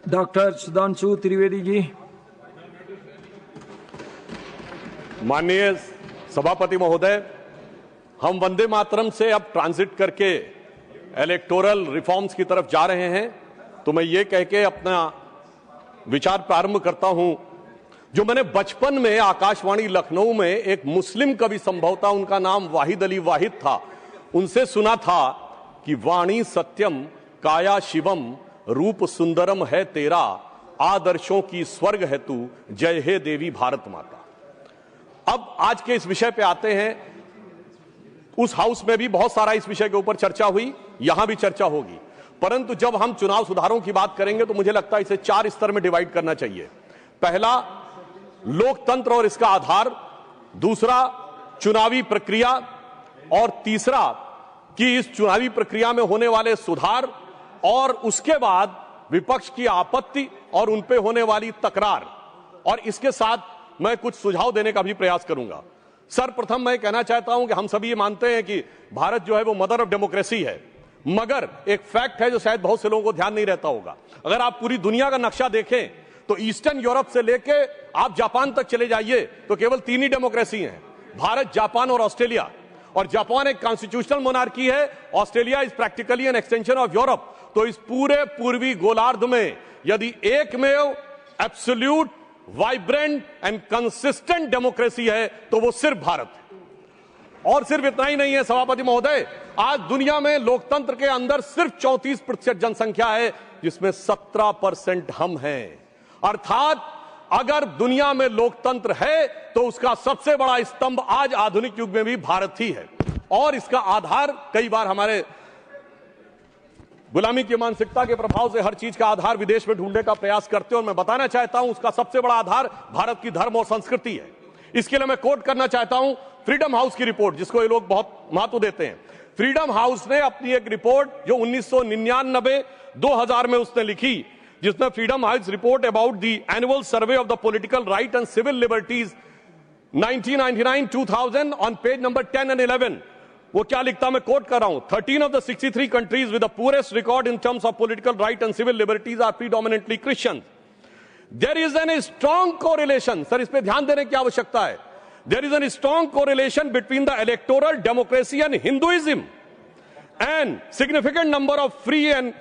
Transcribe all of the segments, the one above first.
Doctor Sudhanshu Trivedi ji. माननीय सभापति महोदय, हम वंदे मातरम से अब ट्रांजिट करके इलेक्टोरल रिफॉर्म्स की तरफ जा रहे हैं, तो मैं ये कह के अपना विचार प्रारंभ करता हूं। जो मैंने बचपन में आकाशवाणी लखनऊ में एक मुस्लिम कवि, संभवतः उनका नाम वाहिद अली वाहिद था, उनसे सुना था कि वाणी सत्यम काया शिवम रूप सुंदरम है तेरा, आदर्शों की स्वर्ग है तू, जय हे देवी भारत माता। अब आज के इस विषय पे आते हैं। उस हाउस में भी बहुत सारा इस विषय के ऊपर चर्चा हुई, यहां भी चर्चा होगी, परंतु जब हम चुनाव सुधारों की बात करेंगे तो मुझे लगता है इसे 4 स्तर में डिवाइड करना चाहिए। पहला, लोकतंत्र और इसका आधार, दूसरा चुनावी प्रक्रिया, और तीसरा कि इस चुनावी प्रक्रिया में होने वाले सुधार, और उसके बाद विपक्ष की आपत्ति और उन पे होने वाली तकरार, और इसके साथ मैं कुछ सुझाव देने का भी प्रयास करूंगा। सर्वप्रथम मैं कहना चाहता हूं कि हम सभी ये मानते हैं कि भारत जो है वो मदर ऑफ डेमोक्रेसी है, मगर एक फैक्ट है जो शायद बहुत से लोगों को ध्यान नहीं रहता होगा। अगर आप पूरी दुनिया का नक्शा देखें तो ईस्टर्न यूरोप से लेके आप जापान तक चले जाइए तो केवल 3 ही डेमोक्रेसी हैं, भारत, जापान और ऑस्ट्रेलिया। और जापान एक कॉन्स्टिट्यूशनल मोनार्की है, Australia is practically an extension of Europe. तो इस पूरे पूर्वी गोलार्ध में यदि एकमेव absolute, vibrant and consistent democracy है तो वो सिर्फ भारत है। और सिर्फ इतना ही नहीं है सभापति महोदय, आज दुनिया में लोकतंत्र के अंदर सिर्फ 34% जनसंख्या है, जिसमें 17% हम हैं। अर्थात अगर दुनिया में लोकतंत्र है तो उसका सबसे बड़ा स्तंभ आज आधुनिक युग में भी भारत ही है। और इसका आधार कई बार हमारे गुलामी की मानसिकता के प्रभाव से हर चीज का आधार विदेश में ढूंढने का प्रयास करते हैं, और मैं बताना चाहता हूं उसका सबसे बड़ा आधार भारत की धर्म और संस्कृति है। इसके लिए मैं कोट करना चाहता हूं फ्रीडम हाउस की रिपोर्ट, जिसको ये लोग बहुत महत्व देते हैं। फ्रीडम हाउस ने अपनी एक रिपोर्ट जो 1999-2000 में उसने लिखी, जिसमें freedom house report about the annual survey of the political right and civil liberties 1999-2000 on page number 10 and 11, वो क्या लिखता, मैं कोट कर रहा हूं, 13 of the 63 countries with the poorest record in terms of political right and civil liberties are predominantly Christians. There is a strong correlation, sir इस पे ध्यान देने की आवश्यकता है, there is a strong correlation between the electoral democracy and Hinduism, and significant number of free and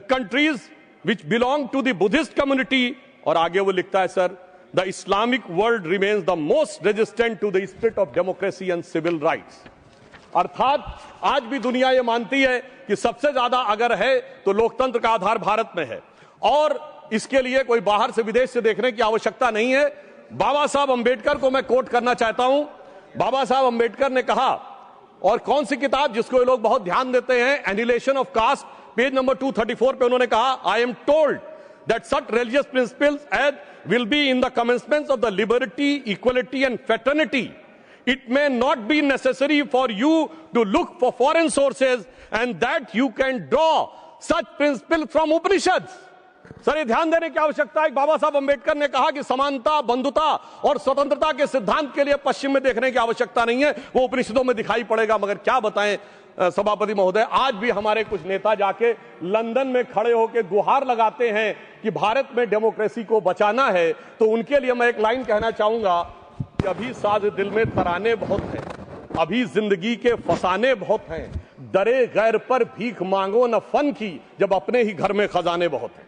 countries which belong to the Buddhist community. और आगे वो लिखता है, sir, the Islamic world remains the most resistant to the spirit of democracy and civil rights. अर्थात आज भी दुनिया ये मानती है कि सबसे ज्यादा अगर है तो लोकतंत्र का आधार भारत में है, और इसके लिए कोई बाहर से, विदेश से देखने की आवश्यकता नहीं है। बाबा साहब अंबेडकर को मैं कोट करना चाहता हूं। बाबा साहब अंबेडकर ने कहा, और कौन सी किताब जिसको ये लोग बहुत ध्यान देते हैं, annihilation of caste, page number 234 पे उन्होंने कहा, I am told that such religious principles as will be in the commencements of the liberty, equality and fraternity. It may not be necessary for you to look for foreign sources and that you can draw such principles from Upanishads. Sir, ये ध्यान देने की आवश्यकता है। बाबा साहब अंबेडकर ने कहा कि समानता, बंधुता और स्वतंत्रता के सिद्धांत के लिए पश्चिम में देखने की आवश्यकता नहीं है, वो उपनिषदों में दिखाई पड़ेगा। मगर क्या बताएं सभापति महोदय, आज भी हमारे कुछ नेता जाके लंदन में खड़े होकर गुहार लगाते हैं कि भारत में डेमोक्रेसी को बचाना है। तो उनके लिए मैं एक लाइन कहना चाहूंगा, अभी साज दिल में तराने बहुत हैं, अभी जिंदगी के फसाने बहुत हैं, डरे गैर पर भीख मांगो न फन की, जब अपने ही घर में खजाने बहुत हैं।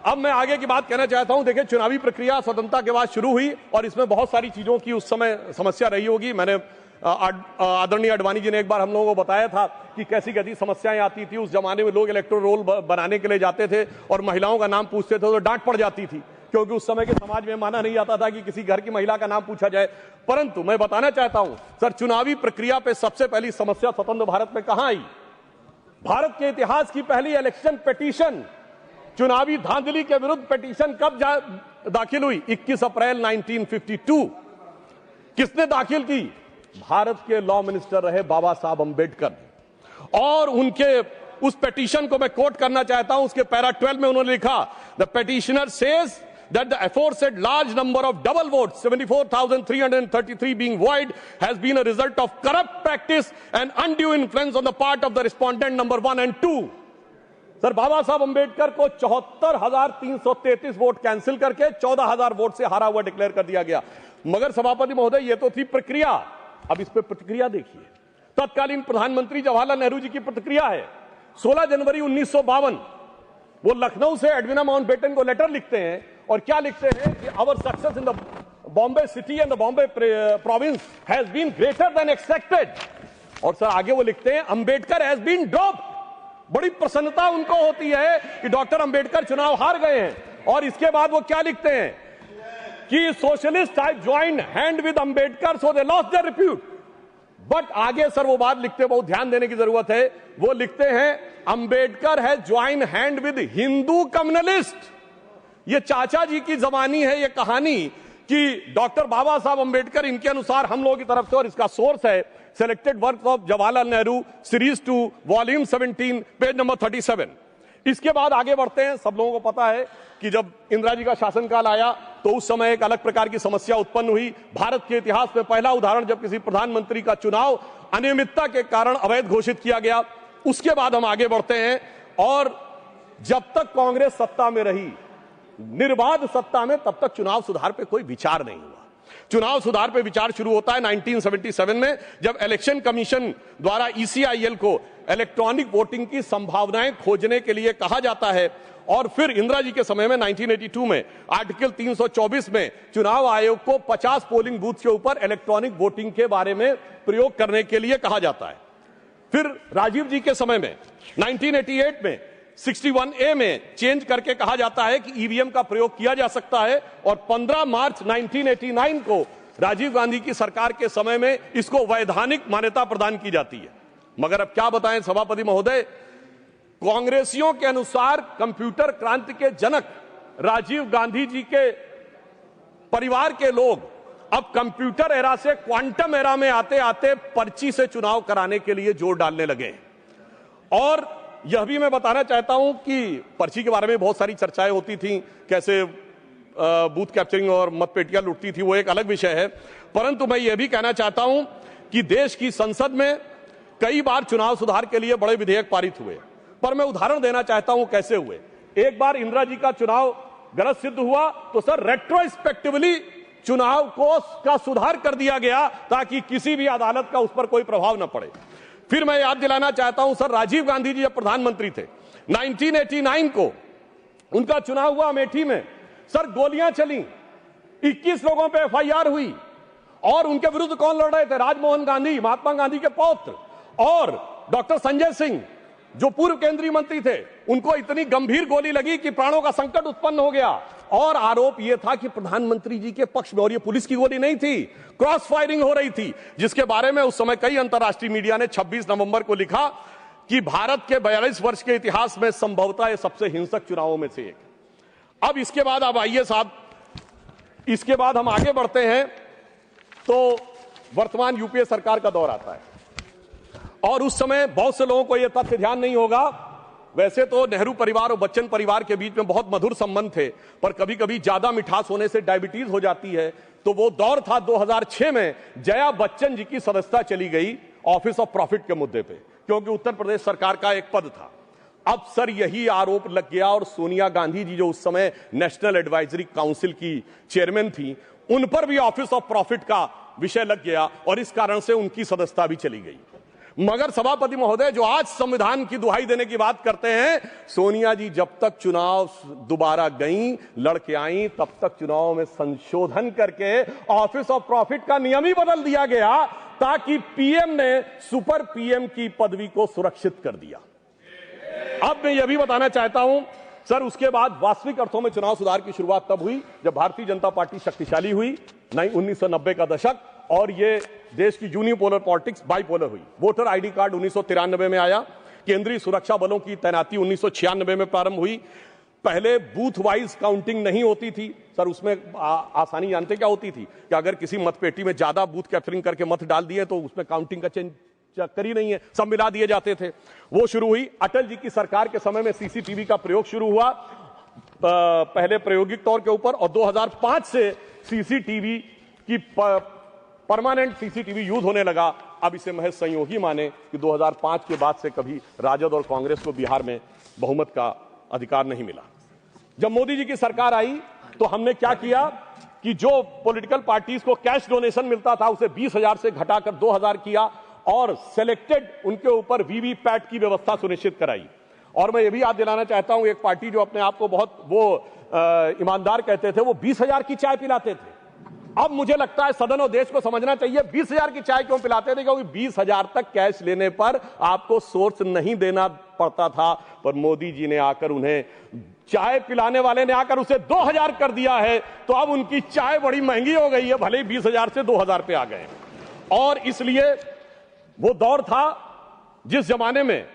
अब मैं आगे की बात कहना चाहता हूं। देखिए, चुनावी प्रक्रिया स्वतंत्रता के बाद शुरू हुई और इसमें बहुत सारी चीजों की उस समय समस्या रही होगी। मैंने आदरणीय आडवाणी जी ने एक बार हम लोगों को बताया था कि कैसी कैसी समस्याएं आती थी। उस जमाने में लोग इलेक्टोरल रोल बनाने के लिए जाते थे और महिलाओं का नाम पूछते थे तो डांट पड़ जाती थी, क्योंकि उस समय के समाज में माना नहीं जाता था कि किसी घर की महिला का नाम पूछा जाए। परंतु मैं बताना चाहता हूं सर, चुनावी प्रक्रिया पे सबसे पहली समस्या स्वतंत्र भारत में कहां आई? भारत के इतिहास की पहली इलेक्शन पिटीशन, चुनावी धांधली के विरुद्ध पिटीशन कब दाखिल हुई? 21 अप्रैल 1952। किसने दाखिल की? भारत के लॉ मिनिस्टर रहे बाबा साहब अंबेडकर। और उनके उस पिटीशन को मैं कोट करना चाहता हूं। उसके पैरा 12 में उन्होंने लिखा, the petitioner says that the aforesaid large number of double votes, 74,333 being void, has been a result of corrupt practice and undue influence on the part of the respondent number 1 and 2. Sir बाबा साहब अंबेडकर को 74,333 vote cancel करके 14,000 vote से हारा हुआ declare कर दिया गया। मगर सभापति महोदय, यह तो थी प्रक्रिया, अब इस पर प्रतिक्रिया देखिए। तत्कालीन प्रधानमंत्री जवाहरलाल नेहरू जी की प्रतिक्रिया है। 16 जनवरी 1952 वो लखनऊ से एडविना माउंटबेटन को लेटर लिखते हैं और क्या लिखते हैं कि our success in the Bombay city and the Bombay province has been greater than expected. और सर आगे वो लिखते हैं अंबेडकर हैज बीन ड्रॉप्ड। बड़ी प्रसन्नता उनको होती है कि डॉक्टर अंबेडकर चुनाव हार गए हैं। और इसके बाद वो क्या लिखते हैं कि socialist have joined hand with Ambedkar so they lost their repute. But आगे सर वो बात लिखते, बहुत ध्यान देने की जरूरत है, वो लिखते हैं अंबेडकर है join hand with Hindu communalist. ये चाचा जी की जबानी है ये कहानी कि डॉक्टर बाबा साहब अंबेडकर इनके अनुसार हम लोगों की तरफ से, और इसका सोर्स है selected work of Jawaharlal Nehru series 2 volume 17 page number 37। इसके बाद आगे बढ़ते हैं। सब लोगों को पता है कि जब इंदिरा जी का शासनकाल आया तो उस समय एक अलग प्रकार की समस्या उत्पन्न हुई। भारत के इतिहास में पहला उदाहरण जब किसी प्रधानमंत्री का चुनाव अनियमितता के कारण अवैध घोषित किया गया। उसके बाद हम आगे बढ़ते हैं और जब तक कांग्रेस सत्ता में रही, निर्बाध सत्ता में, तब तक चुनाव सुधार पे कोई विचार नहीं हुआ। चुनाव सुधार पे विचार शुरू होता है 1977 में, जब इलेक्शन कमीशन द्वारा ECIL को इलेक्ट्रॉनिक वोटिंग की संभावनाएं खोजने के लिए कहा जाता है। और फिर इंदिरा जी के समय में 1982 में आर्टिकल 324 में चुनाव आयोग को 50 पोलिंग बूथ के ऊपर इलेक्ट्रॉनिक वोटिंग के बारे में प्रयोग करने के लिए कहा जाता है। फिर राजीव जी के समय में 1988 में 61A में चेंज करके कहा जाता है कि EVM का प्रयोग किया जा सकता है। और 15 मार्च 1989 को राजीव गांधी की सरकार के समय में इसको वैधानिक मान्यता प्रदान की जाती है। मगर अब क्या बताएं सभापति महोदय, कांग्रेसियों के अनुसार कंप्यूटर क्रांति के जनक राजीव गांधी जी के परिवार के लोग अब कंप्यूटर एरा से क्वांटम एरा में आते आते पर्ची से चुनाव कराने के लिए जोर डालने लगे। और यह भी मैं बताना चाहता हूं कि पर्ची के बारे में बहुत सारी चर्चाएं होती थी, कैसे बूथ कैप्चरिंग और मतपेटियां लुटती थी, वो एक अलग विषय है। परंतु मैं यह भी कहना चाहता हूं कि देश की संसद में कई बार चुनाव सुधार के लिए बड़े विधेयक पारित हुए, पर मैं उदाहरण देना चाहता हूं कैसे हुए। एक बार इंदिरा जी का चुनाव गलत सिद्ध हुआ तो सर रेट्रोस्पेक्टिवली चुनाव का सुधार कर दिया गया ताकि किसी भी अदालत का उस पर कोई प्रभाव न पड़े। फिर मैं याद दिलाना चाहता हूं सर, राजीव गांधी जी जब प्रधानमंत्री थे 1989 को उनका चुनाव हुआ अमेठी में, सर गोलियां चली, 21 लोगों पे FIR हुई। और उनके विरुद्ध कौन लड़ रहे थे? राजमोहन गांधी, महात्मा गांधी के पौत्र, और डॉक्टर संजय सिंह जो पूर्व केंद्रीय मंत्री थे, उनको इतनी गंभीर गोली लगी कि प्राणों का संकट उत्पन्न हो गया। और आरोप यह था कि प्रधानमंत्री जी के पक्ष में, और यह पुलिस की गोली नहीं थी, क्रॉस फायरिंग हो रही थी, जिसके बारे में उस समय कई अंतर्राष्ट्रीय मीडिया ने 26 नवंबर को लिखा कि भारत के 42 वर्ष के इतिहास में संभवतः यह सबसे हिंसक चुनावों में से एक। अब इसके बाद अब आइए साहब, इसके बाद हम आगे बढ़ते हैं तो वर्तमान UPA सरकार का दौर आता है। और उस समय बहुत से लोगों को यह तथ्य ध्यान नहीं होगा, वैसे तो नेहरू परिवार और बच्चन परिवार के बीच में बहुत मधुर संबंध थे, पर कभी कभी ज्यादा मिठास होने से डायबिटीज हो जाती है। तो वो दौर था 2006 में जया बच्चन जी की सदस्यता चली गई ऑफिस ऑफ प्रॉफिट के मुद्दे पे, क्योंकि उत्तर प्रदेश सरकार का एक पद था। अब सर यही आरोप लग गया और सोनिया गांधी जी जो उस समय नेशनल एडवाइजरी काउंसिल की चेयरमैन थी, उन पर भी ऑफिस ऑफ प्रॉफिट का विषय लग गया और इस कारण से उनकी सदस्यता भी चली गई। मगर सभापति महोदय, जो आज संविधान की दुहाई देने की बात करते हैं, सोनिया जी जब तक चुनाव दोबारा गईं, लड़के आईं, तब तक चुनाव में संशोधन करके ऑफिस ऑफ प्रॉफिट का नियम ही बदल दिया गया ताकि पीएम ने सुपर पीएम की पदवी को सुरक्षित कर दिया। अब मैं यह भी बताना चाहता हूं सर, उसके बाद वास्तविक अर्थों में चुनाव सुधार की शुरुआत तब हुई जब भारतीय जनता पार्टी शक्तिशाली हुई, 1990 का दशक, और ये देश की यूनिपोलर पॉलिटिक्स बाइपोलर हुई। वोटर आईडी कार्ड 1993 में आया, केंद्रीय सुरक्षा बलों की तैनाती 1996 में प्रारंभ हुई। पहले बूथ वाइज काउंटिंग नहीं होती थी सर, उसमें आसानी जानते क्या होती थी कि अगर किसी मतपेटी में ज्यादा बूथ कैप्चरिंग करके मत डाल दिए तो उसमें काउंटिंग का चक्कर ही नहीं है, सब मिला दिए जाते थे। वो शुरू हुई। अटल जी की सरकार के समय में CCTV का प्रयोग शुरू हुआ, पहले प्रायोगिक तौर के ऊपर, और 2005 से CCTV की परमानेंट CCTV यूज होने लगा। अब इसे महज संयोग ही माने कि 2005 के बाद से कभी राजद और कांग्रेस को बिहार में बहुमत का अधिकार नहीं मिला। जब मोदी जी की सरकार आई तो हमने क्या किया कि जो पॉलिटिकल पार्टीज को कैश डोनेशन मिलता था उसे 20,000 से घटाकर 2,000 किया और सिलेक्टेड उनके ऊपर वीवीपैट की व्यवस्था सुनिश्चित कराई। और मैं ये भी याद दिलाना चाहता हूं, एक पार्टी जो अपने आप को बहुत ईमानदार कहते थे, वो 20,000 की चाय पिलाते थे। अब मुझे लगता है सदन और देश को समझना चाहिए 20,000 की चाय क्यों पिलाते थे, क्योंकि 20,000 तक कैश लेने पर आपको सोर्स नहीं देना पड़ता था। पर मोदी जी ने आकर उन्हें, चाय पिलाने वाले ने आकर उसे 2,000 कर दिया है, तो अब उनकी चाय बड़ी महंगी हो गई है, भले ही 20,000 से 2,000 पे आ गए। और इसलिए वो दौर था जिस जमाने में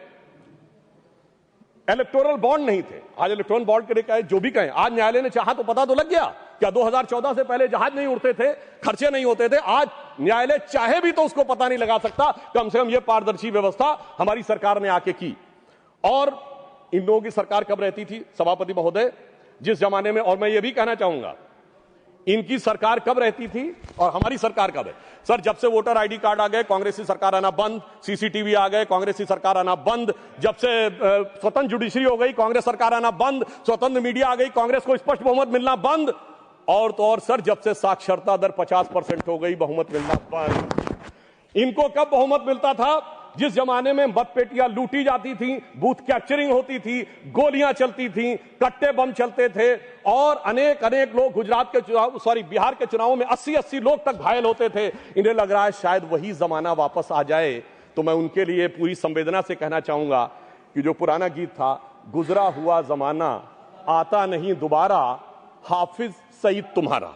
इलेक्टोरल बॉन्ड नहीं थे। आज इलेक्टोरल बॉन्ड के लिए कहे जो भी कहें, आज न्यायालय ने चाहा तो पता तो लग गया। क्या 2014 से पहले जहाज नहीं उड़ते थे, खर्चे नहीं होते थे? आज न्यायालय चाहे भी तो उसको पता नहीं लगा सकता। कम से कम यह पारदर्शी व्यवस्था हमारी सरकार ने आके की। और इन लोगों की सरकार कब रहती थी सभापति महोदय, जिस जमाने में, और मैं ये भी कहना चाहूंगा, इनकी सरकार कब रहती थी और हमारी सरकार कब है? सर, जब से वोटर आईडी कार्ड आ गए कांग्रेस की सरकार आना बंद, सीसीटीवी आ गए कांग्रेस की सरकार आना बंद, जब से स्वतंत्र जुडिशरी हो गई कांग्रेस सरकार आना बंद, स्वतंत्र मीडिया आ गई कांग्रेस को स्पष्ट बहुमत मिलना बंद। और तो और सर, जब से साक्षरता दर 50% हो गई बहुमत मिलना बंद। इनको कब बहुमत मिलता था? जिस जमाने में मतपेटियां लूटी जाती थी, बूथ कैप्चरिंग होती थी, गोलियां चलती थी, कट्टे बम चलते थे और अनेक लोग गुजरात के चुनाव, बिहार के चुनावों में 80 लोग तक घायल होते थे। इन्हें लग रहा है शायद वही जमाना वापस आ जाए। तो मैं उनके लिए पूरी संवेदना से कहना चाहूंगा कि जो पुराना गीत था, गुजरा हुआ जमाना आता नहीं दोबारा, हाफिज सईद तुम्हारा।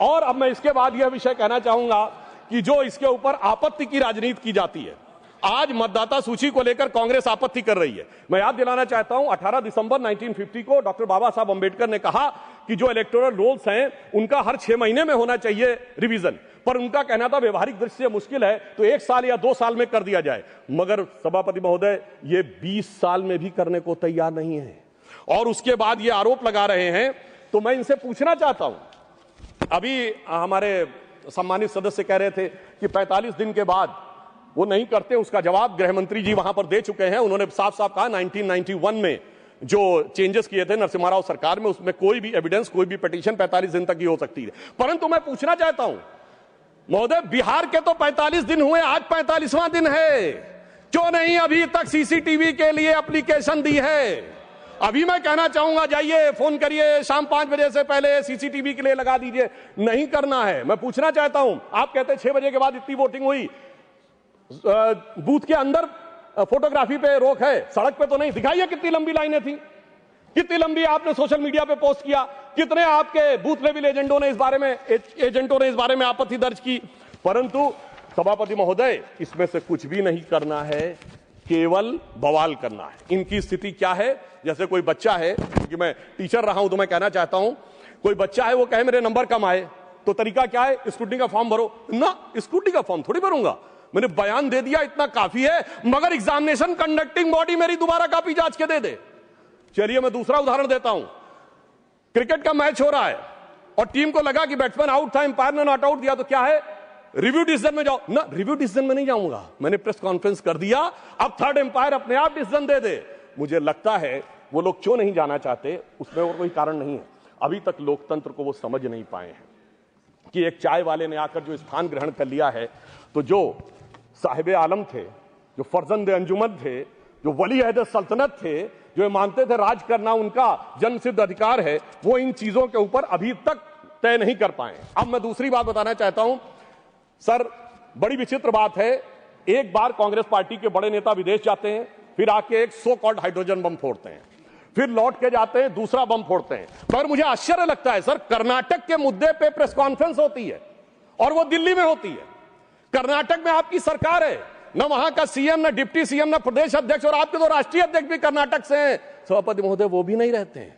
और अब मैं इसके बाद यह विषय कहना चाहूंगा कि जो इसके ऊपर आपत्ति की राजनीति की जाती है, आज मतदाता सूची को लेकर कांग्रेस आपत्ति कर रही है। मैं याद दिलाना चाहता हूं, 18 दिसंबर 1950 को डॉक्टर बाबा साहब अंबेडकर ने कहा कि जो इलेक्टोरल रोल्स हैं उनका हर 6 महीने में होना चाहिए रिवीजन। पर उनका कहना था व्यवहारिक दृष्टि से मुश्किल है तो 1 साल या 2 साल में कर दिया जाए। मगर सभापति महोदय, ये 20 साल में भी करने को तैयार नहीं है और उसके बाद ये आरोप लगा रहे हैं। तो मैं इनसे पूछना चाहता हूं, अभी हमारे सम्मानित सदस्य कह रहे थे कि 45 दिन के बाद वो नहीं करते, उसका जवाब गृह मंत्री जी वहां पर दे चुके हैं। उन्होंने साफ साफ कहा 1991 में जो चेंजेस किए थे नरसिम्हा राव सरकार में, उसमें कोई भी एविडेंस, कोई भी पिटीशन 45 दिन तक ही हो सकती है। परंतु मैं पूछना चाहता हूं महोदय, बिहार के तो 45 दिन हुए, आज 45वां दिन है, क्यों नहीं अभी तक सीसीटीवी के लिए एप्लीकेशन दी है? अभी मैं कहना चाहूंगा, जाइए फोन करिए, शाम 5 बजे से पहले सीसीटीवी के लिए लगा दीजिए। नहीं करना है। मैं पूछना चाहता हूं, आप कहते हैं 6 बजे के बाद इतनी वोटिंग हुई, बूथ के अंदर फोटोग्राफी पे रोक है, सड़क पे तो नहीं। दिखाइए कितनी लंबी लाइनें थी, कितनी लंबी आपने सोशल मीडिया पे पोस्ट किया, कितने आपके बूथ लेवल एजेंटों ने इस बारे में आपत्ति दर्ज की। परंतु सभापति महोदय, इसमें से कुछ भी नहीं करना है, केवल बवाल करना है। इनकी स्थिति क्या है? जैसे कोई बच्चा है, क्योंकि मैं टीचर रहा हूं तो मैं कहना चाहता हूं, कोई बच्चा है वो कहे मेरे नंबर कम आए, तो तरीका क्या है? स्कूटनी का फॉर्म भरो ना। स्कूटनी का फॉर्म थोड़ी भरूंगा, मैंने बयान दे दिया, इतना काफी है। मगर एग्जामिनेशन कंडक्टिंग बॉडी मेरी दोबारा कॉपी जांच के दे दे। चलिए मैं दूसरा उदाहरण देता हूं। क्रिकेट का मैच हो रहा है और टीम को लगा कि बैट्समैन आउट था, अंपायर ने नॉट आउट दिया, तो क्या है? रिव्यू डिसीजन में जाओ ना। रिव्यू डिसीजन में नहीं जाऊंगा, मैंने प्रेस कॉन्फ्रेंस कर दिया, अब थर्ड एम्पायर अपने आप डिसीजन दे दे। मुझे लगता है वो लोग क्यों नहीं जाना चाहते, उसमें और कोई कारण नहीं है। अभी तक लोकतंत्र को वो समझ नहीं पाए हैं कि एक चाय वाले ने आकर जो स्थान ग्रहण कर लिया है, तो जो साहिब आलम थे, जो फर्जंद अंजुमन थे, जो वली अहद सल्तनत थे, जो मानते थे राज करना उनका जन्मसिद्ध अधिकार है, वो इन चीजों के ऊपर अभी तक तय नहीं कर पाए। अब मैं दूसरी बात बताना चाहता हूं सर, बड़ी विचित्र बात है, एक बार कांग्रेस पार्टी के बड़े नेता विदेश जाते हैं, फिर आके एक सो कॉल्ड हाइड्रोजन बम फोड़ते हैं, फिर लौट के जाते हैं दूसरा बम फोड़ते हैं। पर मुझे आश्चर्य लगता है सर, कर्नाटक के मुद्दे पे प्रेस कॉन्फ्रेंस होती है और वो दिल्ली में होती है। कर्नाटक में आपकी सरकार है, न वहां का सीएम, न डिप्टी सीएम, न प्रदेश अध्यक्ष, और आपके तो राष्ट्रीय अध्यक्ष भी कर्नाटक से हैं सभापति महोदय, वो भी नहीं रहते हैं।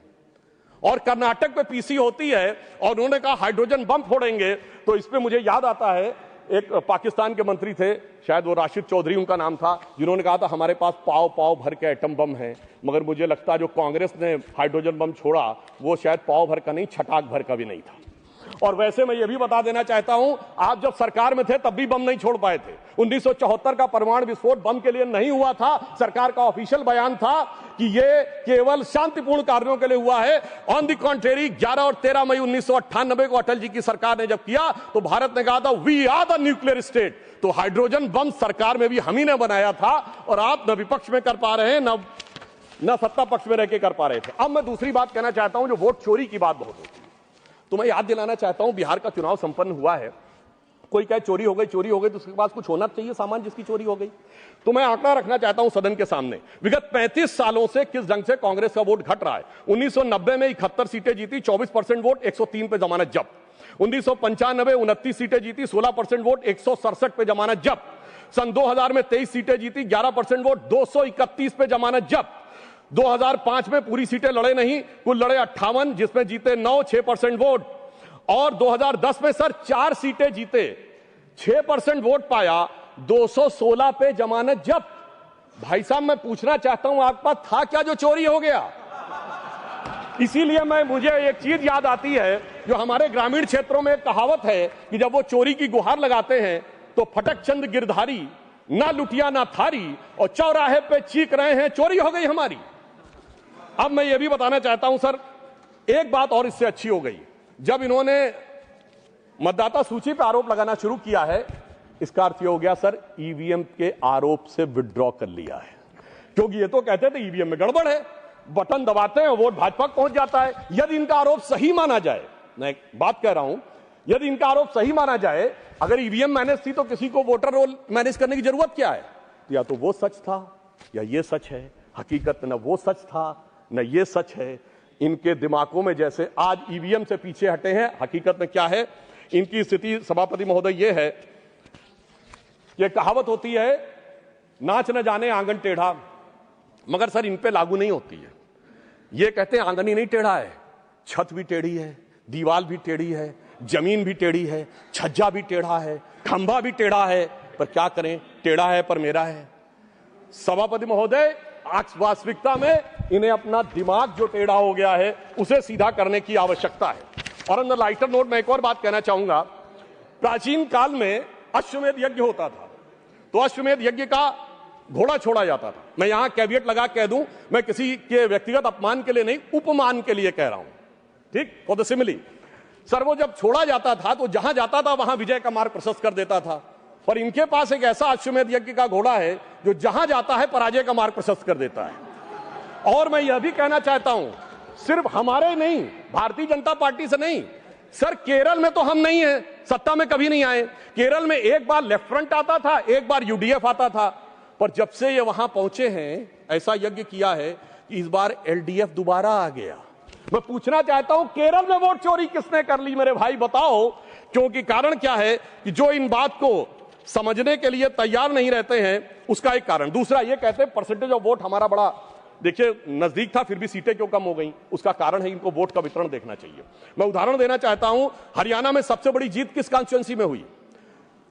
और कर्नाटक में पीसी होती है और उन्होंने कहा हाइड्रोजन बम फोड़ेंगे। तो इस पे मुझे याद आता है, एक पाकिस्तान के मंत्री थे, शायद वो राशिद चौधरी उनका नाम था, जिन्होंने कहा था हमारे पास पाव पाव भर के एटम बम है। मगर मुझे लगता है जो कांग्रेस ने हाइड्रोजन बम छोड़ा वो शायद पाव भर का नहीं, छटाक भर का भी नहीं था। और वैसे मैं ये भी बता देना चाहता हूं, आप जब सरकार में थे तब भी बम नहीं छोड़ पाए थे। 1974 का परमाणु विस्फोट बम के लिए नहीं हुआ था। सरकार का ऑफिशियल बयान था कि ये केवल शांतिपूर्ण कार्यों के लिए हुआ है। ऑन द कॉन्ट्रेरी 11 और 13 मई 1998 को अटल जी की सरकार ने जब किया तो भारत ने कहा था we are the nuclear state. तो हाइड्रोजन बम सरकार में भी हम ही ने बनाया था और आप न विपक्ष में कर पा रहे हैं न सत्ता पक्ष में रहकर कर पा रहे थे। अब मैं दूसरी बात कहना चाहता हूं, जो वोट चोरी की बात बहुत होती है, तो मैं याद दिलाना चाहता हूं बिहार का चुनाव संपन्न हुआ है। कोई कहे चोरी हो गई तो उसके पास कुछ होना चाहिए सामान जिसकी चोरी हो गई। तो मैं आंकड़ा रखना चाहता हूं सदन के सामने, विगत 35 सालों से किस ढंग से कांग्रेस का वोट घट रहा है। 1990 में 71 सीटें जीती, 24% वोट, 103 पे जमानत जब्त। 1995 29 सीटें जीती, 16% वोट, 167 पे जमानत जब्त। सन 2000 में 23 सीटें जीती, 11% वोट, 231 पे जमानत जब्त। 2005 में पूरी सीटें लड़े नहीं, कुल लड़े 58, जिसमें जीते 9, 6% वोट। और 2010 में सर 4 सीटें जीते, 6% वोट पाया, 216 पे जमानत जब्त। भाई साहब मैं पूछना चाहता हूं आपके पास था क्या जो चोरी हो गया? इसीलिए मुझे एक चीज याद आती है, जो हमारे ग्रामीण क्षेत्रों में एक कहावत है कि जब वो चोरी की गुहार लगाते हैं तो फटक चंद गिरधारी, ना लुटिया ना थारी, और चौराहे पे चीख रहे हैं चोरी हो गई हमारी। अब मैं ये भी बताना चाहता हूं सर, एक बात और इससे अच्छी हो गई, जब इन्होंने मतदाता सूची पर आरोप लगाना शुरू किया है, इसका अर्थ यह हो गया सर ईवीएम के आरोप से विड्रॉ कर लिया है। क्योंकि ये तो कहते थे ईवीएम में गड़बड़ है, बटन दबाते हैं वोट भाजपा को पहुंच जाता है। यदि इनका आरोप सही माना जाए, मैं एक बात कह रहा हूं, यदि इनका आरोप सही माना जाए, अगर ईवीएम मैनेज थी तो किसी को वोटर रोल मैनेज करने की जरूरत क्या है? या तो वो सच था या ये सच है। हकीकत न वो सच था न ये सच है। इनके दिमागों में जैसे आज ईवीएम से पीछे हटे हैं, हकीकत में क्या है इनकी स्थिति सभापति महोदय ये है, ये कहावत होती है नाच न जाने आंगन टेढ़ा, मगर सर इन पे लागू नहीं होती है। ये कहते हैं आंगन ही नहीं टेढ़ा है, छत भी टेढ़ी है, दीवार भी टेढ़ी है, जमीन भी टेढ़ी है, छज्जा भी टेढ़ा है, खंभा भी टेढ़ा है, पर क्या करें टेढ़ा है पर मेरा है। सभापति महोदय वास्तविकता में इन्हें अपना दिमाग जो टेढ़ा हो गया है उसे सीधा करने की आवश्यकता है। और अंदर लाइटर नोट में एक और बात कहना चाहूंगा, प्राचीन काल में अश्वमेध यज्ञ होता था, तो अश्वमेध यज्ञ का घोड़ा छोड़ा जाता था। मैं यहां कैवियट लगा कह दूं, मैं किसी के व्यक्तिगत अपमान के लिए नहीं, उपमान के लिए कह रहा हूं, ठीक, फॉर द सिमिली। सर वो जब छोड़ा जाता था तो जहां जाता था वहां विजय का मार्ग प्रशस्त कर देता था, पर इनके पास एक ऐसा अश्वमेध यज्ञ का घोड़ा है जो जहां जाता है पराजय का मार्ग प्रशस्त कर देता है। और मैं यह भी कहना चाहता हूं, सिर्फ हमारे नहीं, भारतीय जनता पार्टी से नहीं, सर केरल में तो हम नहीं हैं, सत्ता में कभी नहीं आए। केरल में एक बार लेफ्ट फ्रंट आता था, एक बार यूडीएफ आता था, पर जब से ये वहां पहुंचे हैं ऐसा यज्ञ किया है कि इस बार एलडीएफ दोबारा आ गया। मैं पूछना चाहता हूं केरल में वोट चोरी किसने कर ली मेरे भाई बताओ? क्योंकि कारण क्या है कि जो इन बात को समझने के लिए तैयार नहीं रहते हैं, उसका एक कारण। दूसरा ये कहते हैं परसेंटेज ऑफ वोट हमारा बड़ा, देखिए नजदीक था फिर भी सीटें क्यों कम हो गई, उसका कारण है इनको वोट का वितरण देखना चाहिए। मैं उदाहरण देना चाहता हूं, हरियाणा में सबसे बड़ी जीत किस कॉन्स्टिट्यूएंसी में हुई?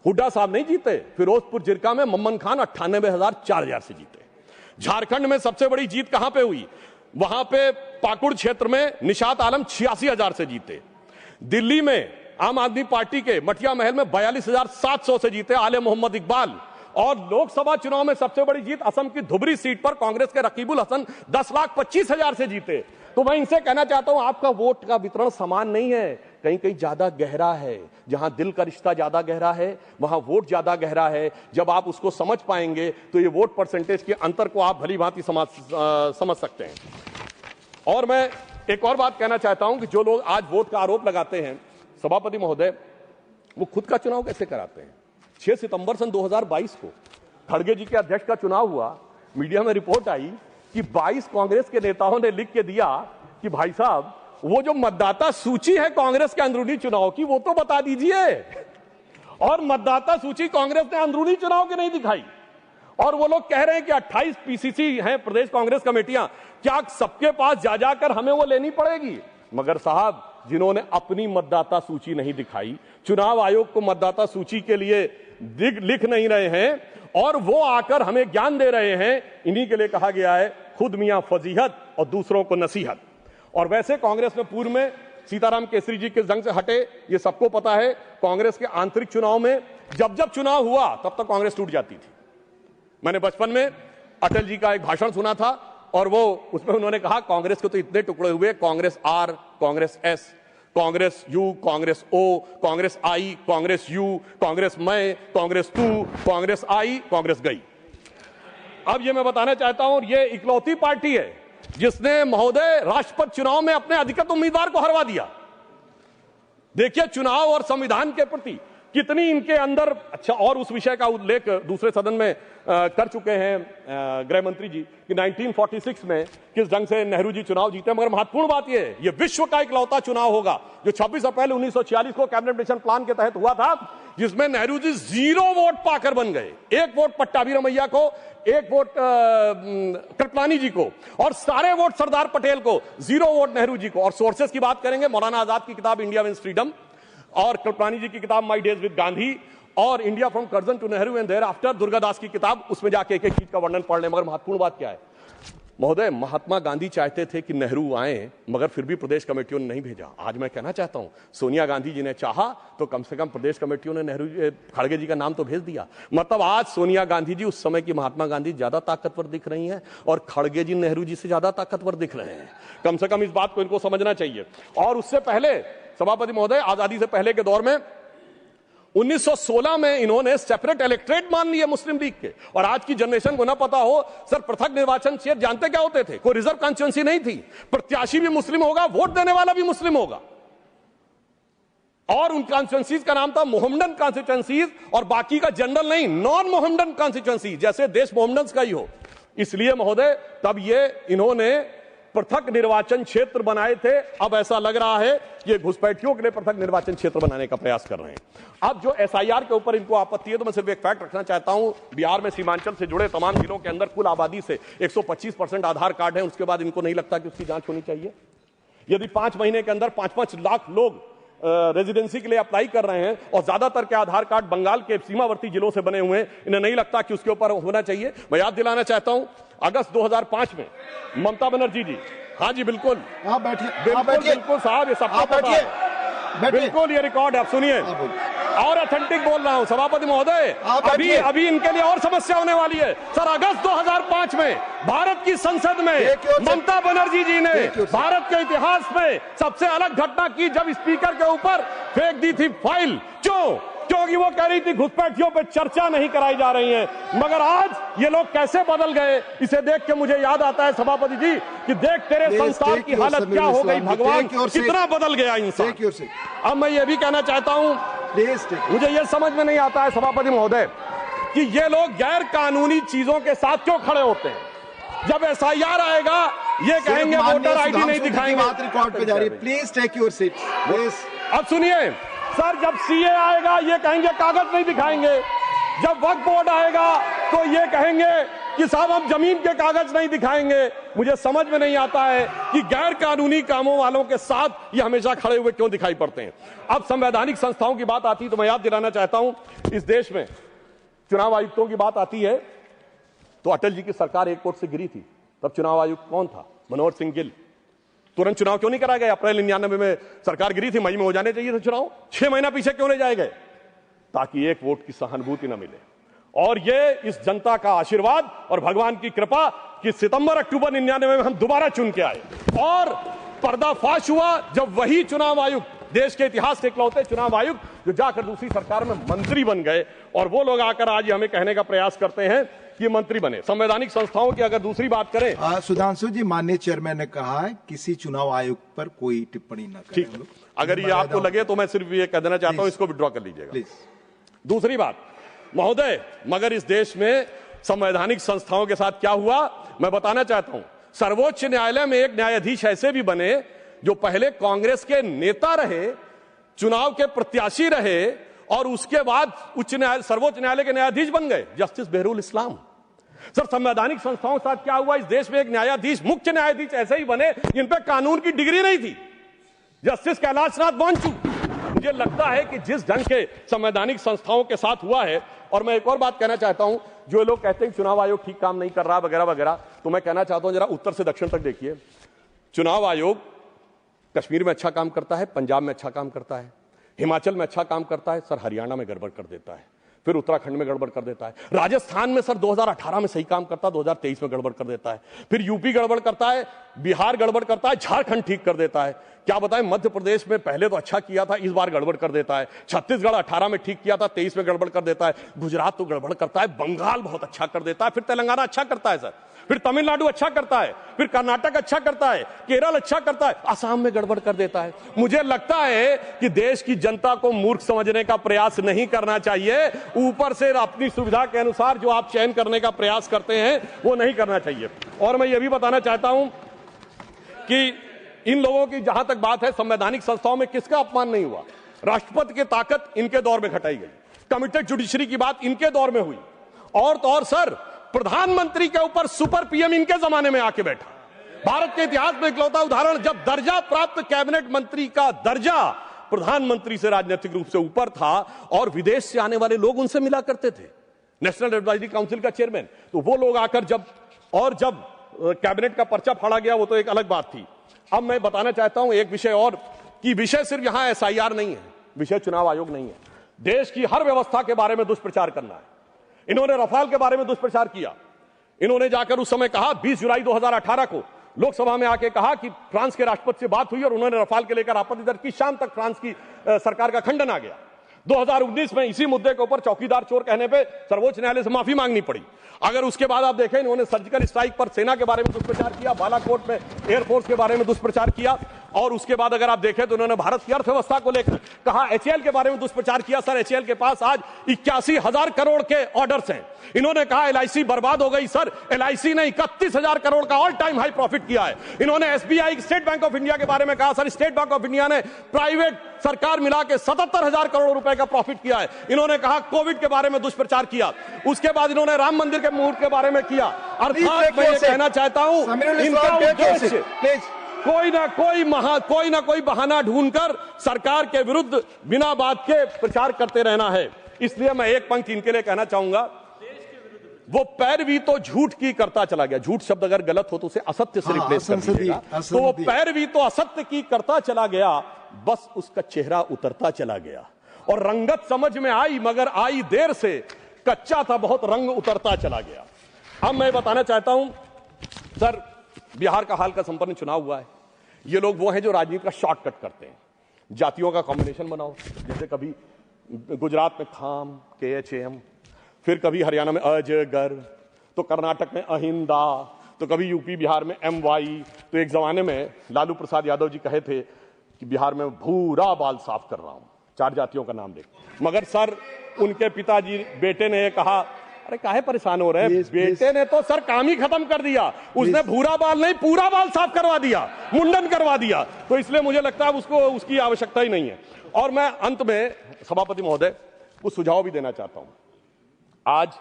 हुड्डा साहब नहीं जीते, फिरोजपुर जिरका में मम्मन खान 98,000 से जीते। झारखंड में सबसे बड़ी जीत कहां पे हुई? वहां पे पाकुड़ क्षेत्र में निशात आलम 86,000 से जीते। दिल्ली में आम आदमी पार्टी के मटिया महल में 42,700 से जीते आले मोहम्मद इकबाल। और लोकसभा चुनाव में सबसे बड़ी जीत असम की धुबरी सीट पर कांग्रेस के रकीबुल हसन 10,25,000 से जीते। तो मैं इनसे कहना चाहता हूं आपका वोट का वितरण समान नहीं है, कहीं कहीं ज्यादा गहरा है। जहां दिल का रिश्ता ज्यादा गहरा है वहां वोट ज्यादा गहरा है। जब आप उसको समझ पाएंगे तो ये वोट परसेंटेज के अंतर को आप भली भांति समझ सकते हैं। और मैं एक और बात कहना चाहता हूं कि जो लोग आज वोट का आरोप लगाते हैं सभापति महोदय, वो खुद का चुनाव कैसे कराते हैं? 6 सितंबर सन 2022 को खड़गे जी के अध्यक्ष का चुनाव हुआ, मीडिया में रिपोर्ट आई कि 22 कांग्रेस के नेताओं ने लिख के दिया कि भाई साहब वो जो मतदाता सूची है कांग्रेस के अंदरूनी चुनाव की वो तो बता दीजिए। और मतदाता सूची कांग्रेस ने अंदरूनी चुनाव की नहीं दिखाई। और वो लोग कह रहे हैं कि 28 पीसीसी हैं प्रदेश कांग्रेस कमेटियां, क्या सबके पास जा जाकर हमें वो लेनी पड़ेगी? मगर साहब जिन्होंने अपनी मतदाता सूची नहीं दिखाई, चुनाव आयोग को मतदाता सूची के लिए लिख नहीं रहे हैं और वो आकर हमें ज्ञान दे रहे हैं, इन्हीं के लिए कहा गया है खुद मियां फजीहत और दूसरों को नसीहत। और वैसे कांग्रेस में पूर्व में सीताराम केसरी जी किस ढंग से हटे ये सबको पता है। कांग्रेस के आंतरिक चुनाव में जब जब चुनाव हुआ तब तक कांग्रेस टूट जाती थी। मैंने बचपन में अटल जी का एक भाषण सुना था और वो उसमें उन्होंने कहा कांग्रेस के तो इतने टुकड़े हुए, Congress R, Congress S, Congress U, Congress O, Congress I, Congress U, Congress मैं, कांग्रेस तू, कांग्रेस आई, कांग्रेस गई। अब ये मैं बताना चाहता हूं, ये इकलौती पार्टी है जिसने महोदय राष्ट्रपति चुनाव में अपने अधिकृत उम्मीदवार को हरवा दिया। देखिए चुनाव और संविधान के प्रति कितनी इनके अंदर, अच्छा, और उस विषय का उल्लेख दूसरे सदन में कर चुके हैं गृह मंत्री जी कि 1946 में किस ढंग से नेहरू जी चुनाव जीते। मगर महत्वपूर्ण बात यह है, यह विश्व का इकलौता चुनाव होगा जो 26 अप्रैल 1946 को कैबिनेट मिशन प्लान के तहत हुआ था, जिसमें नेहरू जी 0 वोट पाकर बन गए। 1 वोट पट्टाभी रमैया को, 1 वोट कृपलानी जी को और सारे वोट सरदार पटेल को, 0 वोट नेहरू जी को। और सोर्सेस की बात करेंगे, मौलाना आजाद की किताब इंडिया विंस फ्रीडम और कृपलानी जी की किताब माई डेज विद गांधी और India from Curzon to Nehru and thereafter Durgadas की किताब, उसमें जाके एक एक चीज का वर्णन पढ़ लें। मगर महत्वपूर्ण बात क्या है महोदय, महात्मा गांधी चाहते थे कि नेहरू आए, मगर फिर भी प्रदेश कमेटियों ने नहीं भेजा। आज मैं कहना चाहता हूं, सोनिया गांधी जी ने चाहा तो कम से कम प्रदेश कमेटियों ने नेहरू खड़गे जी का नाम तो भेज दिया। मतलब आज सोनिया गांधी जी उस समय की महात्मा गांधी ज्यादा ताकतवर दिख रही हैं और खड़गे जी नेहरू जी से ज्यादा ताकतवर दिख रहे हैं। कम से कम इस बात को इनको समझना चाहिए। और उससे पहले सभापति महोदय, आजादी से पहले के दौर में 1916 में इन्होंने सेपरेट इलेक्ट्रेट मान लिए मुस्लिम लीग के। और आज की जनरेशन को ना पता हो, सर पृथक निर्वाचन क्षेत्र जानते क्या होते थे? कोई रिजर्व कॉन्स्टिट्यूंसी नहीं थी, प्रत्याशी भी मुस्लिम होगा, वोट देने वाला भी मुस्लिम होगा। और उन कॉन्स्टिट्यूंसीज का नाम था मोहम्मडन कॉन्स्टिट्यूंसीज और बाकी का जनरल नहीं, नॉन मोहम्मडन कॉन्स्टिट्यूंसी, जैसे देश मोहम्मडन का ही हो। इसलिए महोदय तब ये इन्होंने पृथक निर्वाचन क्षेत्र बनाए थे। अब ऐसा लग रहा है कि ये घुसपैठियों के लिए पृथक निर्वाचन क्षेत्र बनाने का प्रयास कर रहे हैं। अब जो एसआईआर के ऊपर इनको आपत्ति है, तो मैं सिर्फ एक फैक्ट रखना चाहता हूं, बिहार में सीमांचल से जुड़े तमाम जिलों के अंदर कुल आबादी से 125% आधार कार्ड है। उसके बाद इनको नहीं लगता कि उसकी जांच होनी चाहिए। यदि 5 महीने के अंदर 5-5 लाख लोग रेजिडेंसी के लिए अप्लाई कर रहे हैं और ज्यादातर के आधार कार्ड बंगाल के सीमावर्ती जिलों से बने हुए हैं, इन्हें नहीं लगता कि उसके ऊपर होना चाहिए। मैं याद दिलाना चाहता हूं, अगस्त 2005 में ममता बनर्जी जी, हाँ जी बिल्कुल, आप बैठिए, बिल्कुल साहब, ये सबको पता है, बिल्कुल ये रिकॉर्ड है, आप सुनिए। और ऑथेंटिक बोल रहा हूं सभापति महोदय, अभी इनके लिए और समस्या होने वाली है। सर अगस्त 2005 में भारत की संसद में ममता बनर्जी जी ने भारत के इतिहास में सबसे अलग घटना की, जब स्पीकर के ऊपर फेंक दी थी फाइल। क्योंकि वो कह रही थी घुसपैठियों पे चर्चा नहीं कराई जा रही है। मगर आज ये लोग कैसे बदल गए, इसे देख के मुझे याद आता है सभापति जी कि देख तेरे संसार की हालत क्या हो गई, भगवान कितना बदल गया इंसान। अब मैं ये भी कहना चाहता हूं, मुझे ये समझ में नहीं आता है सभापति महोदय कि ये लोग गैर कानूनी चीजों के साथ क्यों खड़े होते हैं। जब एसआईआर आएगा ये कहेंगे वोटर आईडी नहीं दिखाएंगे। बात रिकॉर्ड पे जा रही है, प्लीज टेक योर सीट। अब सुनिए सर, जब सीए आएगा ये कहेंगे कागज नहीं दिखाएंगे। जब वक्फ बोर्ड आएगा तो ये कहेंगे कि साहब हम जमीन के कागज नहीं दिखाएंगे। मुझे समझ में नहीं आता है कि गैर कानूनी कामों वालों के साथ ये हमेशा खड़े हुए क्यों दिखाई पड़ते हैं। अब संवैधानिक संस्थाओं की बात आती है तो मैं याद दिलाना चाहता हूं, इस देश में चुनाव आयुक्तों की बात आती है तो अटल जी की सरकार एक वोट से गिरी थी। तब चुनाव आयुक्त कौन था? मनोहर सिंह गिल। तुरंत चुनाव क्यों नहीं कराया गया? अप्रैल 99 में सरकार गिरी थी, मई में हो जाने चाहिए थे चुनाव। 6 महीना पीछे क्यों ले जाए गए? ताकि एक वोट की सहानुभूति न मिले। और ये इस जनता का आशीर्वाद और भगवान की कृपा कि सितंबर अक्टूबर 99 में हम दोबारा चुन के आए। और पर्दाफाश हुआ जब वही चुनाव आयुक्त, देश के इतिहास के इकलौते चुनाव आयुक्त जो जाकर दूसरी सरकार में मंत्री बन गए, और वो लोग आकर आज हमें कहने का प्रयास करते हैं कि मंत्री बने। संवैधानिक संस्थाओं की अगर दूसरी बात करें, सुधांशु जी, माननीय चेयरमैन ने कहा है किसी चुनाव आयुक्त पर कोई टिप्पणी न करें। ठीक, अगर ये आपको लगे तो मैं सिर्फ ये कह देना चाहता हूं, इसको विड्रॉ कर लीजिएगा प्लीज। दूसरी बात महोदय, मगर इस देश में संवैधानिक संस्थाओं के साथ क्या हुआ मैं बताना चाहता हूं। सर्वोच्च न्यायालय में एक न्यायाधीश ऐसे भी बने जो पहले कांग्रेस के नेता रहे, चुनाव के प्रत्याशी रहे और उसके बाद सर्वोच्च न्यायालय के न्यायाधीश बन गए, जस्टिस बहरुल इस्लाम। सर संवैधानिक संस्थाओं के साथ क्या हुआ? इस देश में एक न्यायाधीश, मुख्य न्यायाधीश ऐसे ही बने जिन पे कानून की डिग्री नहीं थी, जस्टिस कैलाशनाथ वांचू। मुझे लगता है कि जिस ढंग के संवैधानिक संस्थाओं के साथ हुआ है, और मैं एक और बात कहना चाहता हूं, जो लोग कहते हैं चुनाव आयोग ठीक काम नहीं कर रहा वगैरह वगैरह, तो मैं कहना चाहता हूं जरा उत्तर से दक्षिण तक देखिए। चुनाव आयोग कश्मीर में अच्छा काम करता है, पंजाब में अच्छा काम करता है, हिमाचल में अच्छा काम करता है, सर हरियाणा में गड़बड़ कर देता है, फिर उत्तराखंड में गड़बड़ कर देता है, राजस्थान में सर 2018 में सही काम करता, 2023 में गड़बड़ कर देता है, फिर यूपी गड़बड़ करता है, बिहार गड़बड़ करता है, झारखंड ठीक कर देता है। क्या बताएं, मध्य प्रदेश में पहले तो अच्छा किया था, इस बार गड़बड़ कर देता है, छत्तीसगढ़ 18 में ठीक किया था, 23 में गड़बड़ कर देता है, गुजरात तो गड़बड़ करता है, बंगाल बहुत अच्छा कर देता है, फिर तेलंगाना अच्छा करता है सर, फिर तमिलनाडु अच्छा करता है, फिर कर्नाटक अच्छा करता है, केरल अच्छा करता है, असम में गड़बड़ कर देता है। मुझे लगता है कि देश की जनता को मूर्ख समझने का प्रयास नहीं करना चाहिए, ऊपर से अपनी सुविधा के अनुसार जो आप चयन करने का प्रयास करते हैं वो नहीं करना चाहिए। और मैं ये भी बताना चाहता हूं कि इन लोगों की जहां तक बात है, संवैधानिक संस्थाओं में किसका अपमान नहीं हुआ? राष्ट्रपति की ताकत इनके दौर में घटाई गई, कमिटेड जुडिशरी की बात इनके दौर में हुई, और तो और सर प्रधानमंत्री के ऊपर सुपर पीएम इनके जमाने में आके बैठा। भारत के इतिहास में इकलौता उदाहरण, जब दर्जा प्राप्त कैबिनेट मंत्री का दर्जा प्रधानमंत्री से राजनीतिक रूप से ऊपर था और विदेश से आने वाले लोग उनसे मिला करते थे, नेशनल एडवाइजरी काउंसिल का चेयरमैन, तो वो लोग आकर जब कैबिनेट का पर्चा फाड़ा गया वो तो एक अलग बात थी। अब मैं बताना चाहता हूं एक विषय और, कि विषय सिर्फ यहां एसआईआर नहीं है, विषय चुनाव आयोग नहीं है, देश की हर व्यवस्था के बारे में दुष्प्रचार करना है। इन्होंने रफाल के बारे में दुष्प्रचार किया, इन्होंने जाकर उस समय कहा, 20 जुलाई 2018 को लोकसभा में आके कहा कि फ्रांस के राष्ट्रपति से बात हुई और उन्होंने रफाल के लेकर आपत्ति दर्ज की, शाम तक फ्रांस की सरकार का खंडन आ गया। 2019 में इसी मुद्दे के ऊपर चौकीदार चोर कहने पे सर्वोच्च न्यायालय से माफी मांगनी पड़ी। अगर उसके बाद आप देखें, इन्होंने सर्जिकल स्ट्राइक पर सेना के बारे में दुष्प्रचार किया, बालाकोट में एयरफोर्स के बारे में दुष्प्रचार किया, और उसके बाद अगर आप देखें तो इन्होंने भारत की अर्थव्यवस्था को लेकर कहा, एचएएल के बारे में दुष्प्रचार किया। सर एचएएल के पास आज 81,000 करोड़ के ऑर्डर्स हैं। इन्होंने कहा एलआईसी बर्बाद हो गई। सर एलआईसी ने 31,000 करोड़ का ऑल टाइम हाई प्रॉफिट किया है। इन्होंने SBI, state bank of India के बारे में कहा, sir state bank of India ने प्राइवेट सरकार मिला के 77,000 करोड़ रुपए का प्रॉफिट किया है। इन्होंने कहा कोविड के बारे में दुष्प्रचार किया। उसके बाद इन्होंने राम मंदिर के मुहूर्त के बारे में किया। अर्थात मैं ये कहना चाहता हूं, इनका उद्देश्य कोई ना कोई बहाना ढूंढकर सरकार के विरुद्ध बिना बात के प्रचार करते रहना है। इसलिए मैं एक पंक्ति इनके लिए कहना चाहूंगा, वो पैरवी तो झूठ की करता चला गया। झूठ शब्द अगर गलत हो तो उसे असत्य से रिप्लेस कर दीजिएगा। तो वो पैरवी तो असत्य की करता चला गया, बस उसका चेहरा उतरता चला गया और रंगत समझ में आई, मगर आई देर से, कच्चा था बहुत, रंग उतरता चला गया। अब मैं बताना चाहता हूं सर, बिहार का हाल का संपन्न चुनाव हुआ है। ये लोग वो हैं जो राजनीति का शॉर्टकट करते हैं, जातियों का कॉम्बिनेशन बनाओ, जैसे कभी गुजरात में खाम KHAM, फिर कभी हरियाणा में अजगर, तो कर्नाटक में अहिंदा, तो कभी यूपी बिहार में MY। तो एक जमाने में लालू प्रसाद यादव जी कहे थे कि बिहार में भूरा बाल साफ कर रहा हूं, 4 जातियों का नाम लेकर। मगर सर उनके पिताजी बेटे ने कहा, अरे काहे परेशान हो रहे हैं, बेटे ने तो सर काम ही खत्म कर दिया, उसने भूरा बाल नहीं पूरा बाल साफ करवा दिया, मुंडन करवा दिया। तो इसलिए मुझे लगता है उसको उसकी आवश्यकता ही नहीं है। और मैं अंत में सभापति महोदय कुछ सुझाव भी देना चाहता हूं। आज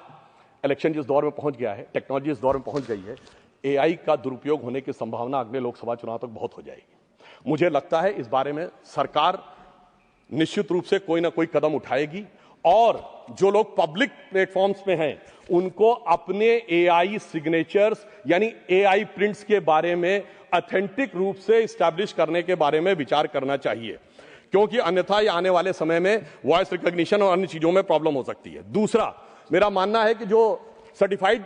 इलेक्शन जिस दौर में पहुंच गया है, टेक्नोलॉजी इस दौर में पहुंच गई है, AI का दुरुपयोग होने की संभावना अगले लोकसभा चुनाव तक बहुत हो जाएगी। मुझे लगता है इस बारे में सरकार निश्चित रूप से कोई ना कोई कदम उठाएगी, और जो लोग पब्लिक प्लेटफॉर्म्स में हैं उनको अपने AI सिग्नेचर्स यानी AI प्रिंट्स के बारे में ऑथेंटिक रूप से स्टैब्लिश करने के बारे में विचार करना चाहिए, क्योंकि अन्यथा ये आने वाले समय में वॉइस रिकॉग्निशन और अन्य चीजों में प्रॉब्लम हो सकती है। दूसरा, मेरा मानना है कि जो सर्टिफाइड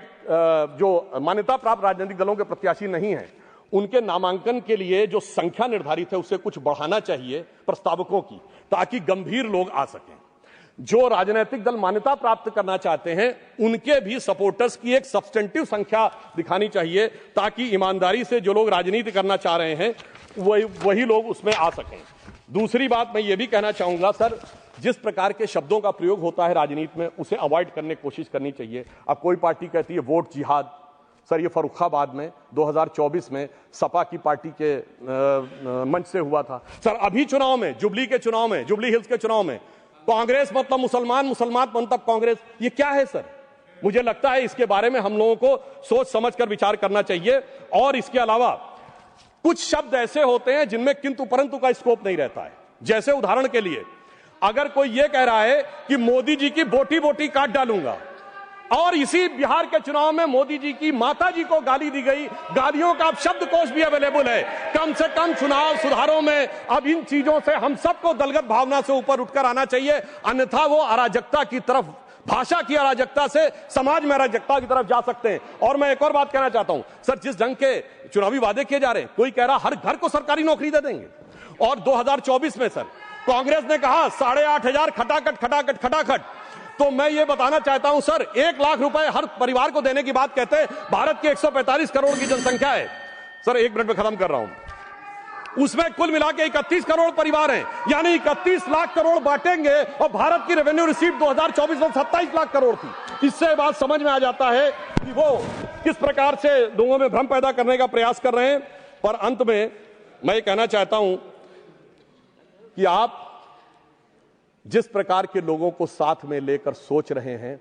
जो मान्यता प्राप्त राजनीतिक दलों के प्रत्याशी नहीं हैं, उनके नामांकन के लिए जो संख्या निर्धारित है उसे कुछ बढ़ाना चाहिए प्रस्तावकों की, ताकि गंभीर लोग आ सकें। जो राजनीतिक दल मान्यता प्राप्त करना चाहते हैं उनके भी सपोर्टर्स की एक सब्सटेंटिव संख्या दिखानी चाहिए, ताकि ईमानदारी से जो लोग राजनीति करना चाह रहे हैं वही लोग उसमें आ सकें। दूसरी बात मैं ये भी कहना चाहूंगा सर, जिस प्रकार के शब्दों का प्रयोग होता है राजनीति में उसे अवॉइड करने की कोशिश करनी चाहिए। अब कोई पार्टी कहती है वोट जिहाद, सर ये फर्रुखाबाद में 2024 में सपा की पार्टी के मंच से हुआ था। सर अभी चुनाव में, जुबली हिल्स के चुनाव में कांग्रेस मतलब मुसलमान, मुसलमान मतलब कांग्रेस, ये क्या है सर? मुझे लगता है इसके बारे में हम लोगों को सोच समझकर विचार करना चाहिए। और इसके अलावा कुछ शब्द ऐसे होते हैं जिनमें किंतु परंतु का स्कोप नहीं रहता है। जैसे उदाहरण के लिए, अगर कोई यह कह रहा है कि मोदी जी की बोटी बोटी काट डालूंगा, और इसी बिहार के चुनाव में मोदी जी की माता जी को गाली दी गई। गालियों का अब शब्दकोश भी अवेलेबल है। कम से कम चुनाव सुधारों में अब इन चीजों से हम सबको दलगत भावना से ऊपर उठकर आना चाहिए, अन्यथा वो अराजकता की तरफ, भाषा की अराजकता से समाज में अराजकता की तरफ जा सकते हैं। और मैं एक और बात कहना चाहता हूं सर, जिस ढंग के चुनावी वादे किए जा रहे हैं, कोई कह रहा हर घर को सरकारी नौकरी दे देंगे, और 2024 में सर कांग्रेस ने कहा 8,500 खटाखट खटाखट खटाखट। तो मैं ये बताना चाहता हूं सर, 1 लाख रुपए हर परिवार को देने की बात कहते हैं। भारत की 145 करोड़ की जनसंख्या है सर, 1 मिनट में खत्म कर रहा हूं। उसमें कुल मिला के 31 करोड़ परिवार हैं, यानी 31 लाख करोड़ बांटेंगे, और भारत की रेवेन्यू रिसीव 2024 में 27 लाख करोड़ थी। इससे बात समझ में आ जाता है कि वो किस प्रकार से लोगों में भ्रम पैदा करने का प्रयास कर रहे हैं। पर अंत में मैं ये कहना चाहता हूं कि आप जिस प्रकार के लोगों को साथ में लेकर सोच रहे हैं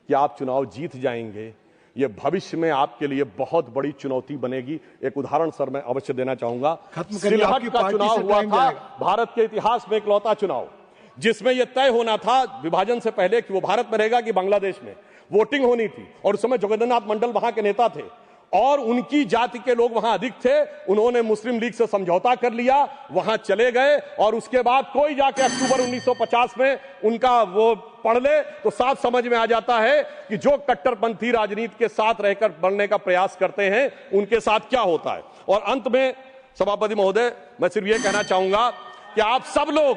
कि आप चुनाव जीत जाएंगे, यह भविष्य में आपके लिए बहुत बड़ी चुनौती बनेगी। एक उदाहरण सर मैं अवश्य देना चाहूंगा। सिलहट का चुनाव हुआ था, भारत के इतिहास में इकलौता चुनाव जिसमें यह तय होना था विभाजन से पहले कि वो भारत में रहेगा कि बांग्लादेश में। वोटिंग होनी थी, और उस समय जोगेंद्रनाथ मंडल वहां के नेता थे, और उनकी जाति के लोग वहां अधिक थे। उन्होंने मुस्लिम लीग से समझौता कर लिया, वहां चले गए, और उसके बाद कोई जाके अक्टूबर 1950 में उनका वो पढ़ ले तो साफ समझ में आ जाता है कि जो कट्टरपंथी राजनीति के साथ रहकर बढ़ने का प्रयास करते हैं उनके साथ क्या होता है। और अंत में सभापति महोदय, मैं सिर्फ ये कहना चाहूंगा कि आप सब लोग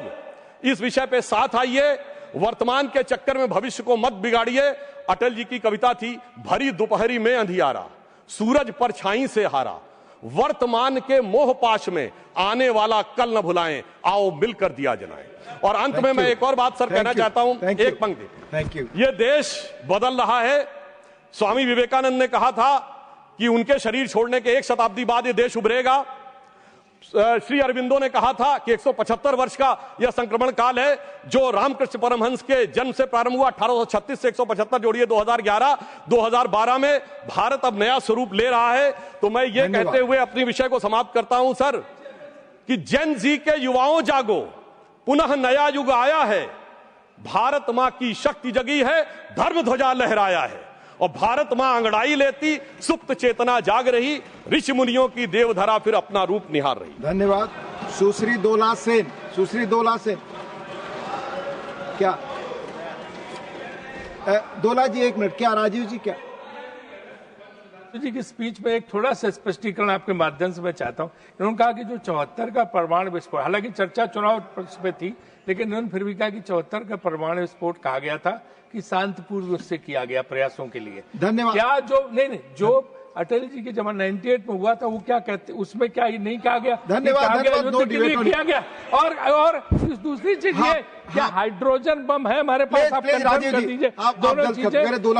इस विषय पे साथ आइए, वर्तमान के चक्कर में भविष्य को मत बिगाड़िए। अटल जी की कविता थी, भरी दोपहरी में अंधियारा, सूरज परछाई से हारा, वर्तमान के मोह पाश में आने वाला कल न भुलाएं, आओ मिलकर दिया जलाएं। और अंत में मैं एक और बात सर कहना चाहता हूं, एक पंक्ति, ये देश बदल रहा है। स्वामी विवेकानंद ने कहा था कि उनके शरीर छोड़ने के 1 शताब्दी बाद ये देश उभरेगा। श्री अरविंदो ने कहा था कि 175 वर्ष का यह संक्रमण काल है जो रामकृष्ण परमहंस के जन्म से प्रारंभ हुआ 1836 से 175 जोड़िए 2012 में भारत अब नया स्वरूप ले रहा है। तो मैं ये कहते हुए अपनी विषय को समाप्त करता हूं सर कि जेन जी के युवाओं जागो, पुनः नया युग आया है, भारत मां की शक्ति जगी है, धर्म ध्वजा लहराया है, और भारत मां अंगड़ाई लेती, सुप्त चेतना जाग रही, ऋषि मुनियों की देवधरा फिर अपना रूप निहार रही। धन्यवाद। सुश्री दोला सेन, सुश्री दोला सेन, क्या दोला जी 1 मिनट, क्या राजीव जी क्या जी की स्पीच में एक थोड़ा सा स्पष्टीकरण आपके माध्यम से मैं चाहता हूं। इन्होंने कहा कि जो 74 का परमाणु विस्फोट, हालांकि चर्चा चुनाव पक्ष पे थी, लेकिन इन्होंने फिर भी कहा कि 74 का परमाणु विस्फोट कहा गया था कि शांतिपूर्व उससे किया गया प्रयासों के लिए। धन्यवाद। क्या जो नहीं जो अटल जी के जमा 98 में हुआ था वो क्या कहते, उसमें क्या ये नहीं कहा गया? धन्यवाद, किया गया। और दूसरी चीज ये क्या हाइड्रोजन बम है हमारे पास? आप नाम कर दीजिए दोनों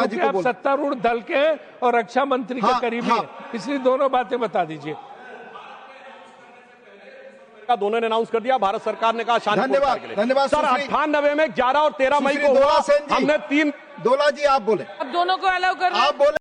चीजें। आप सत्तारूढ़ दल के और रक्षा मंत्री के करीबी हैं, इसलिए दोनों बातें बता दीजिए। दोनों ने अनाउंस कर दिया, भारत सरकार ने कहा शांति। धन्यवाद सर। 98 में 11 और 13 मई को हुआ, हमने 3। दोला जी आप बोले, अब दोनों को अलाउ कर आप बोले।